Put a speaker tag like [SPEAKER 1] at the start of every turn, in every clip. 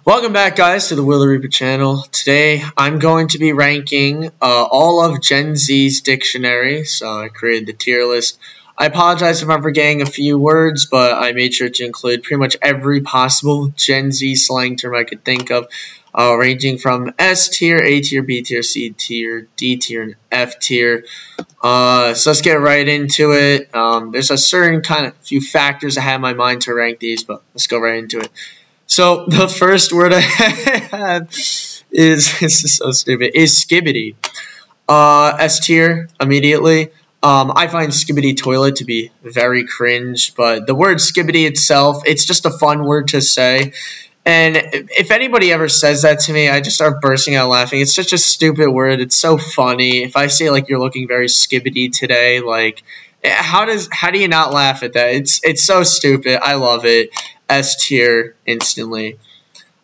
[SPEAKER 1] Welcome back, guys, to the Will the Reaper channel. Today, I'm going to be ranking all of Gen Z's dictionary. So I created the tier list. I apologize if I'm forgetting a few words, but I made sure to include pretty much every possible Gen Z slang term I could think of, ranging from S tier, A tier, B tier, C tier, D tier, and F tier. So let's get right into it. There's a certain kind of few factors I have in my mind to rank these, but let's go right into it. So the first word I have is this is so stupid. Is skibbity. S tier immediately. I find skibbity toilet to be very cringe, but the word skibbity itself, it's just a fun word to say. And if anybody ever says that to me, I just start bursting out laughing. It's such a stupid word. It's so funny. If I say like you're looking very skibbity today, like how do you not laugh at that? It's so stupid. I love it. S tier instantly.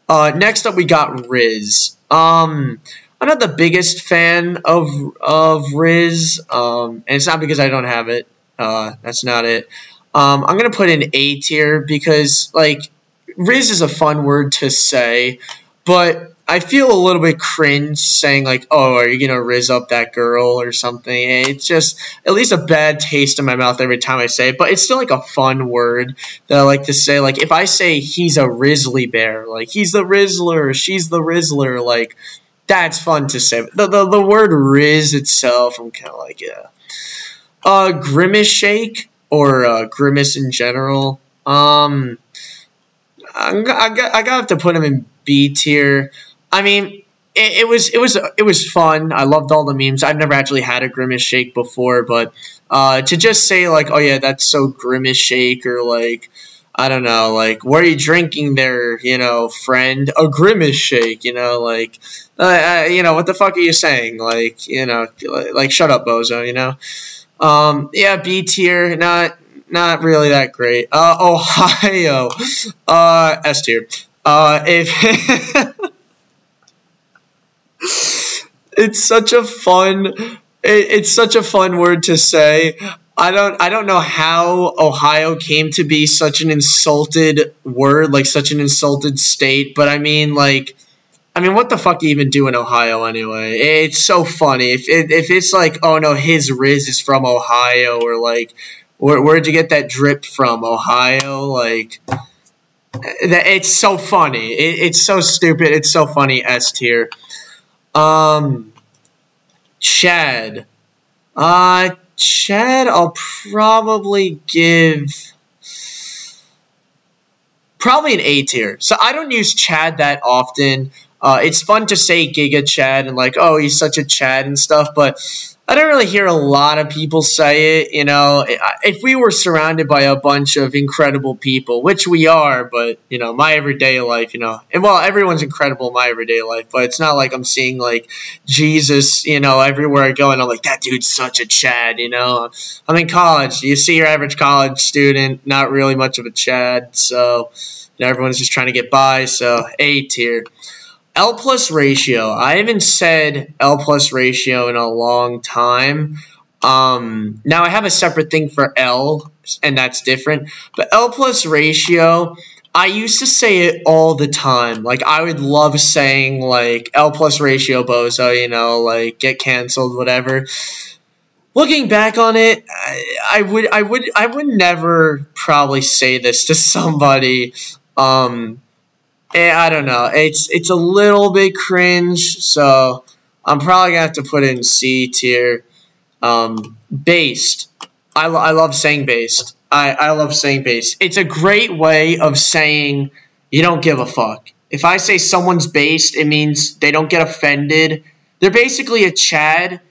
[SPEAKER 1] Next up, we got Riz. I'm not the biggest fan of Riz, and it's not because I don't have it. That's not it. I'm gonna put in A tier because like Riz is a fun word to say, but I feel a little bit cringe saying like, "Oh, are you gonna riz up that girl or something?" It's just at least a bad taste in my mouth every time I say it. But it's still like a fun word that I like to say. Like if I say he's a Rizzly bear, like he's the Rizzler, she's the Rizzler, like that's fun to say. The word riz itself, I'm kind of like grimace shake or grimace in general. I gotta have to put him in B tier. I mean, it was fun. I loved all the memes. I've never actually had a grimace shake before, but to just say like, oh yeah, that's so grimace shake, or like, I don't know, like, what are you drinking there, friend? A grimace shake, like, what the fuck are you saying? Like, like shut up, bozo, yeah, B tier, not really that great. Ohio, S tier. If it's such a fun word to say. I don't know how Ohio came to be such an insulted word, like such an insulted state, but I mean what the fuck do you even do in Ohio anyway? It's so funny. If it's like, oh no, his Riz is from Ohio, or like where'd you get that drip from? Ohio? Like it's so funny. It's so stupid. It's so funny. S tier. Chad. Chad, I'll probably give an A tier. So I don't use Chad that often. It's fun to say Giga Chad and like, oh, he's such a Chad and stuff, but I don't really hear a lot of people say it, If we were surrounded by a bunch of incredible people, which we are, but, my everyday life, and well, everyone's incredible in my everyday life, but it's not like I'm seeing, like, Jesus, everywhere I go, and I'm like, that dude's such a Chad, I'm in college. You see your average college student, not really much of a Chad, so everyone's just trying to get by, so A tier. L plus ratio. I haven't said L plus ratio in a long time. Now I have a separate thing for L, and that's different. But L plus ratio, I used to say it all the time. Like I would love saying like L plus ratio bozo, like get canceled, whatever. Looking back on it, I would never probably say this to somebody. I don't know. It's a little bit cringe, so I'm probably gonna have to put it in C tier. Based. I love saying based. I love saying based. It's a great way of saying you don't give a fuck. If I say someone's based, it means they don't get offended. They're basically a Chad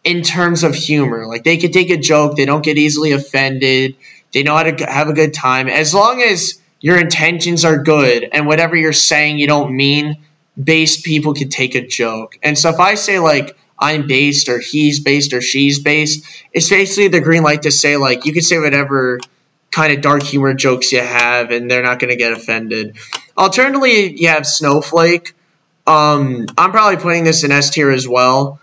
[SPEAKER 1] in terms of humor. Like they could take a joke, they don't get easily offended. They know how to have a good time. As long as your intentions are good, and whatever you're saying you don't mean, based people can take a joke. And so if I say, like, I'm based, or he's based, or she's based, it's basically the green light to say, like, you can say whatever kind of dark humor jokes you have, and they're not going to get offended. Alternatively, you have Snowflake. I'm probably putting this in S tier as well,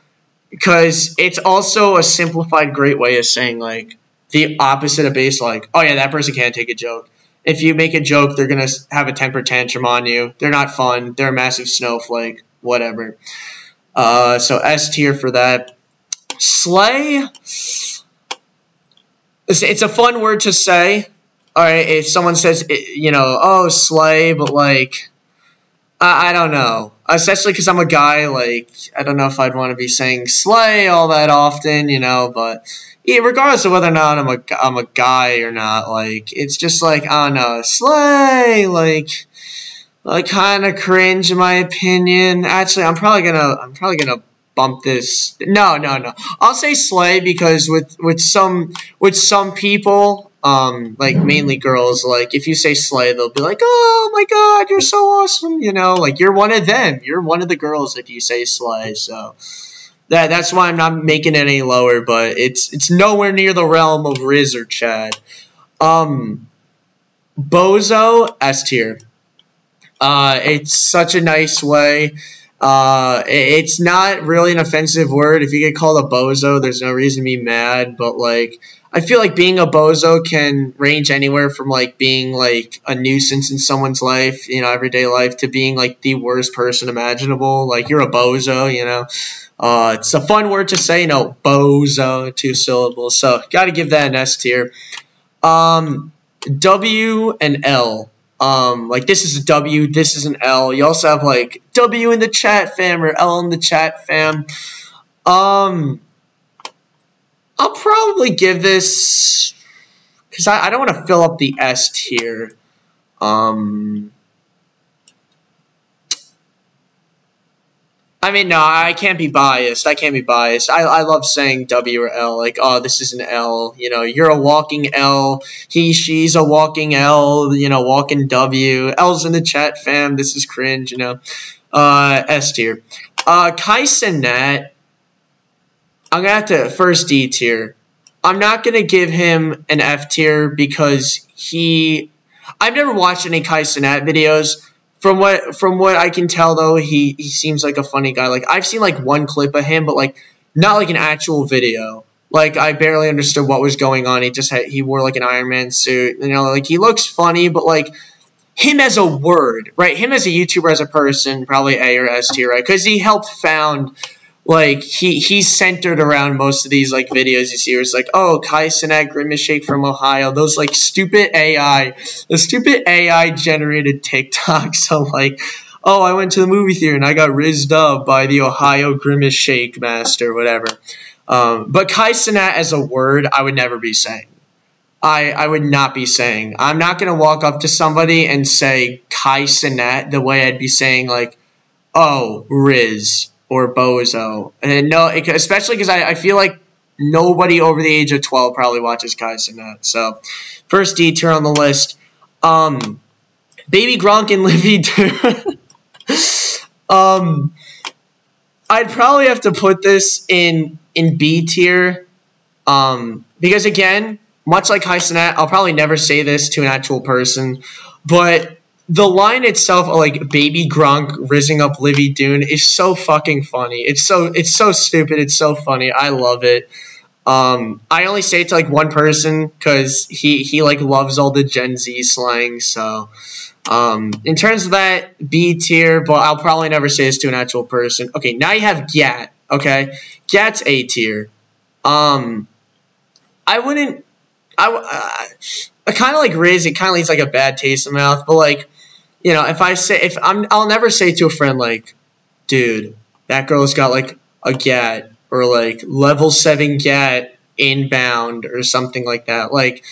[SPEAKER 1] because it's also a simplified, great way of saying, like, the opposite of based, like, oh yeah, that person can't take a joke. If you make a joke, they're gonna have a temper tantrum on you. They're not fun. They're a massive snowflake. Whatever. So S tier for that. Slay. It's a fun word to say. All right, if someone says, oh, slay, but like, I don't know. Especially because I'm a guy, like, I don't know if I'd want to be saying slay all that often, but yeah, regardless of whether or not I'm a guy or not, like, it's just like, I don't know, slay, like kind of cringe in my opinion. Actually, I'm probably gonna bump this. No. I'll say slay because with some people, like mainly girls, like if you say slay, they'll be like, "Oh my god, you're so awesome!" Like you're one of them. You're one of the girls if you say slay. So that's why I'm not making it any lower. But it's nowhere near the realm of Riz or Chad. Bozo S tier. It's such a nice way. It's not really an offensive word. If you get called a bozo, there's no reason to be mad. But like, I feel like being a bozo can range anywhere from like being like a nuisance in someone's life, everyday life, to being like the worst person imaginable. Like you're a bozo, It's a fun word to say, bozo, 2 syllables. So got to give that an S tier. W and L. Like this is a W, this is an L. You also have like W in the chat fam or L in the chat fam. I'll probably give this because I don't want to fill up the S tier. I mean, no, I can't be biased. I love saying W or L. Like, oh, this is an L. You're a walking L. She's a walking L. Walking W. L's in the chat, fam. This is cringe, S tier. Kai Cenat, I'm going to have to, first D tier. I'm not going to give him an F tier because I've never watched any Kai Cenat videos. From what I can tell, though, he seems like a funny guy. Like, I've seen, like, one clip of him, but, like, not, like, an actual video. Like, I barely understood what was going on. He wore, like, an Iron Man suit. Like, he looks funny, but, like, him as a word, right? Him as a YouTuber, as a person, probably A or S tier, right? Because he helped found... Like, he's centered around most of these, like, videos you see where it's like, oh, Kai Cenat, Grimace Shake from Ohio, those, like, stupid AI-generated TikToks. So, like, oh, I went to the movie theater and I got rizzed up by the Ohio Grimace Shake master, whatever. But Kai Cenat as a word, I would never be saying. I would not be saying. I'm not going to walk up to somebody and say Kai Cenat the way I'd be saying, like, oh, Riz. Or bozo. And no, especially because I feel like nobody over the age of 12 probably watches Kai Cenat. So, first D tier on the list. Baby Gronk and Livy Doon. I'd probably have to put this in B tier. Because again, much like Kai Cenat, I'll probably never say this to an actual person. But the line itself of like Baby Gronk rizzing up Livy Doon is so fucking funny. It's so stupid. It's so funny. I love it. I only say it to like one person because he like loves all the Gen Z slang. So in terms of that, B tier, but I'll probably never say this to an actual person. Okay, now you have Gat. Okay, Gat's A tier. I kind of like Riz. It kind of leaves like a bad taste in my mouth. But like, I'll never say to a friend like, dude, that girl's got like a Gat or like level 7 Gat inbound or something like that. Like,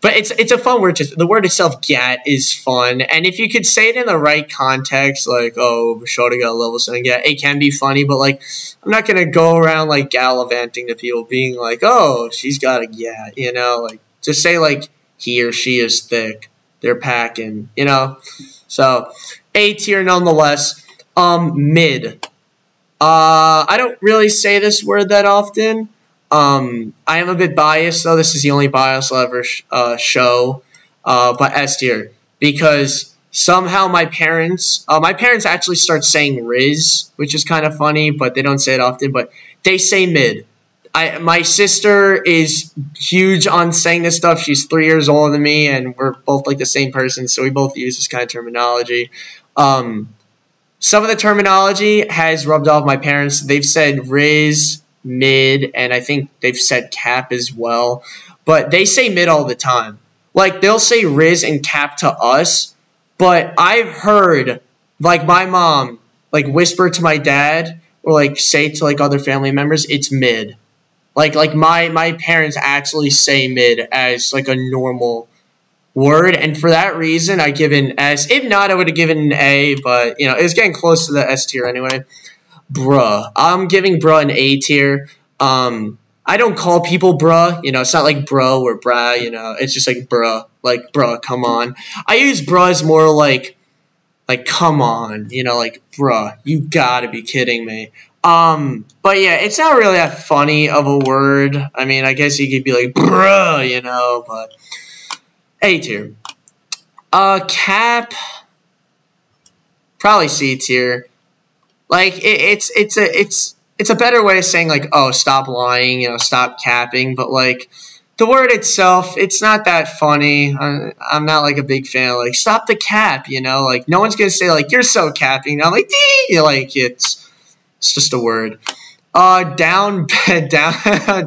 [SPEAKER 1] but it's a fun word. The word itself, Gat, is fun. And if you could say it in the right context, like, oh, Shorty got a level 7 Gat, it can be funny. But like, I'm not gonna go around like gallivanting to people being like, oh, she's got a Gat, like just say like he or she is thick. They're packing, So, A tier nonetheless. Mid. I don't really say this word that often. I am a bit biased, though. This is the only bias I'll ever show. But S tier. Because somehow my parents actually start saying Riz, which is kind of funny, but they don't say it often. But they say mid. My sister is huge on saying this stuff. She's 3 years older than me, and we're both like the same person, so we both use this kind of terminology. Some of the terminology has rubbed off my parents. They've said Riz, mid, and I think they've said cap as well. But they say mid all the time. Like, they'll say Riz and cap to us, but I've heard, like, my mom, like, whisper to my dad or, like, say to, like, other family members, it's mid. Like my parents actually say mid as, like, a normal word, and for that reason, I give an S. If not, I would have given an A, but, you know, it's getting close to the S tier anyway. Bruh. I'm giving bruh an A tier. I don't call people bruh, you know, it's not like bro or brah, you know, it's just like bruh, come on. I use bruh as more like come on, you know, like bruh, you gotta be kidding me. But yeah, it's not really that funny of a word. I mean, I guess you could be like bruh, you know, but A tier. Cap, probably C tier. Like, it's a better way of saying, like, oh, stop lying, you know, stop capping. But, like, the word itself, it's not that funny. I'm not, like, a big fan. Like, stop the cap, you know? Like, no one's going to say, like, you're so capping. I'm like, dee! Like, it's just a word. Down bad,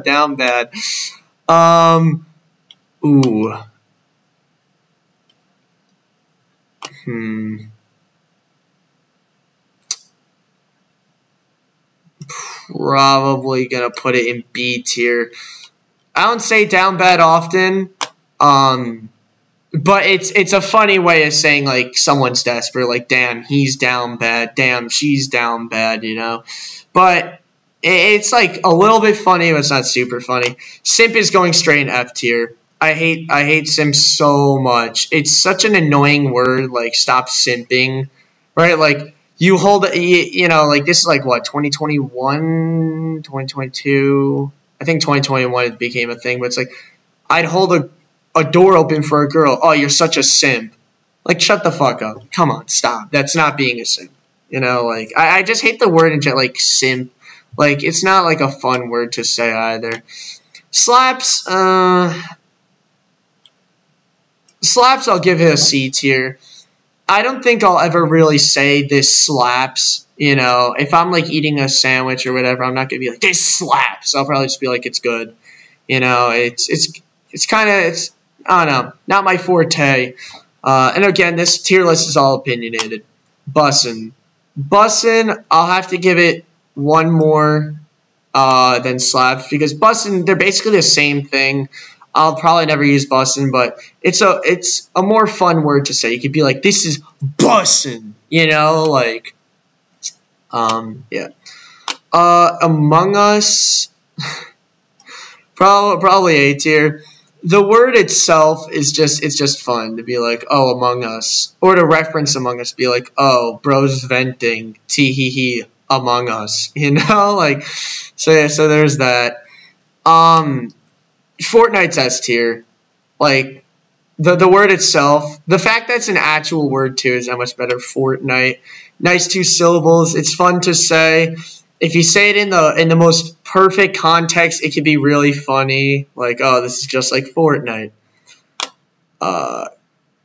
[SPEAKER 1] down bad. Ooh. Probably gonna put it in B tier. I don't say down bad often, but it's a funny way of saying, like, someone's desperate. Like, damn, he's down bad. Damn, she's down bad. You know, but it's like a little bit funny, but it's not super funny. Simp is going straight in F tier. I hate simp so much. It's such an annoying word. Like, stop simping, right? Like, you hold, you know, like, this is like, what, 2021, 2022? I think 2021 it became a thing, but it's like, I'd hold a door open for a girl. Oh, you're such a simp. Like, shut the fuck up. Come on, stop. That's not being a simp. You know, like, I just hate the word in general, like, simp. Like, it's not, like, a fun word to say either. Slaps, slaps, I'll give it a C tier. I don't think I'll ever really say this slaps, you know. If I'm, like, eating a sandwich or whatever, I'm not going to be like, this slaps. I'll probably just be like, it's good. You know, it's kind of, I don't know, not my forte. And again, this tier list is all opinionated. Bussin'. Bussin', I'll have to give it one more than slaps, because bussin', they're basically the same thing. I'll probably never use bussin', but it's a more fun word to say. You could be like, this is bussin', you know, like, yeah. Among Us, probably A tier. The word itself is it's just fun to be like, oh, Among Us, or to reference Among Us, be like, oh, bro's venting, tee hee hee, Among Us, you know, like, so yeah, so there's that. Fortnite's S tier. Like, the word itself, the fact that it's an actual word too is that much better. Fortnite, nice 2 syllables. It's fun to say. If you say it in the most perfect context, it can be really funny. Like, oh, this is just like Fortnite.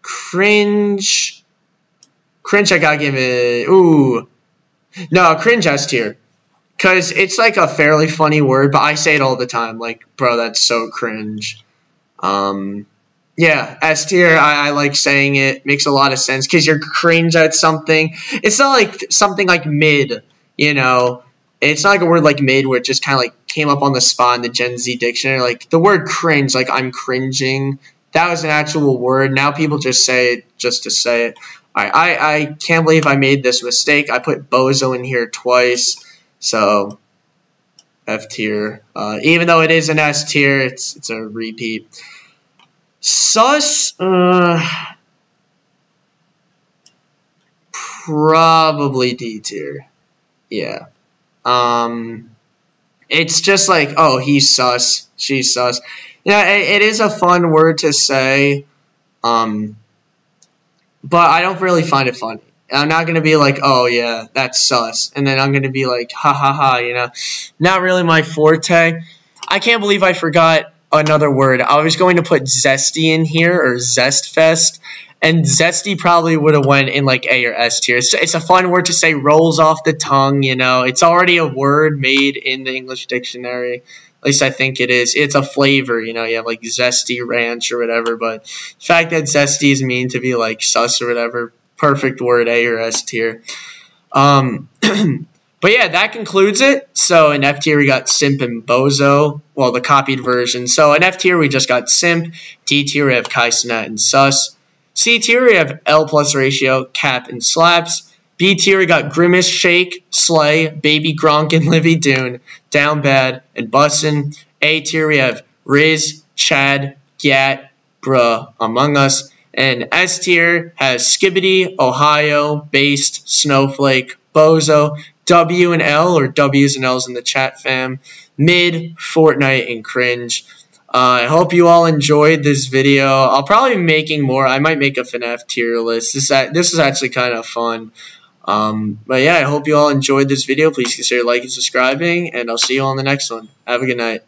[SPEAKER 1] Cringe. Cringe, I gotta give it. Ooh, no, cringe S tier. Because it's, like, a fairly funny word, but I say it all the time. Like, bro, that's so cringe. Yeah, S tier, I like saying it. Makes a lot of sense because you're cringe at something. It's not like something like mid, you know. It's not like a word like mid where it just kind of, like, came up on the spot in the Gen Z dictionary. Like, the word cringe, like, I'm cringing, that was an actual word. Now people just say it just to say it. I can't believe I made this mistake. I put bozo in here twice. So, F tier. Even though it is an S tier, it's a repeat. Sus, probably D tier. Yeah. It's just like, oh, he's sus, she's sus. Yeah, it is a fun word to say, but I don't really find it funny. I'm not going to be like, oh, yeah, that's sus. And then I'm going to be like, ha, ha, ha, you know. Not really my forte. I can't believe I forgot another word. I was going to put zesty in here, or zest fest, and zesty probably would have went in like A or S tier. It's a fun word to say, rolls off the tongue, you know. It's already a word made in the English dictionary. At least I think it is. It's a flavor, you know. You have like zesty ranch or whatever, but the fact that zesty is mean to be like sus or whatever, perfect word, A or S tier. But yeah, that concludes it. So in F tier, we got simp and bozo. Well, the copied version. So in F tier, we just got simp. D tier, we have Kai Cenat and sus. C tier, we have L plus ratio, cap and slaps. B tier, we got grimace, shake, slay, baby Gronk and Livy Dune, down bad, and bussin'. A tier, we have Riz, Chad, Gat, bruh, Among Us. And S tier has Skibbity, Ohio, Based, Snowflake, Bozo, W and L, or W's and L's in the chat fam, Mid, Fortnite, and Cringe. I hope you all enjoyed this video. I'll probably be making more. I might make a FNAF tier list. This is actually kind of fun. But yeah, I hope you all enjoyed this video. Please consider liking and subscribing, and I'll see you all in the next one. Have a good night.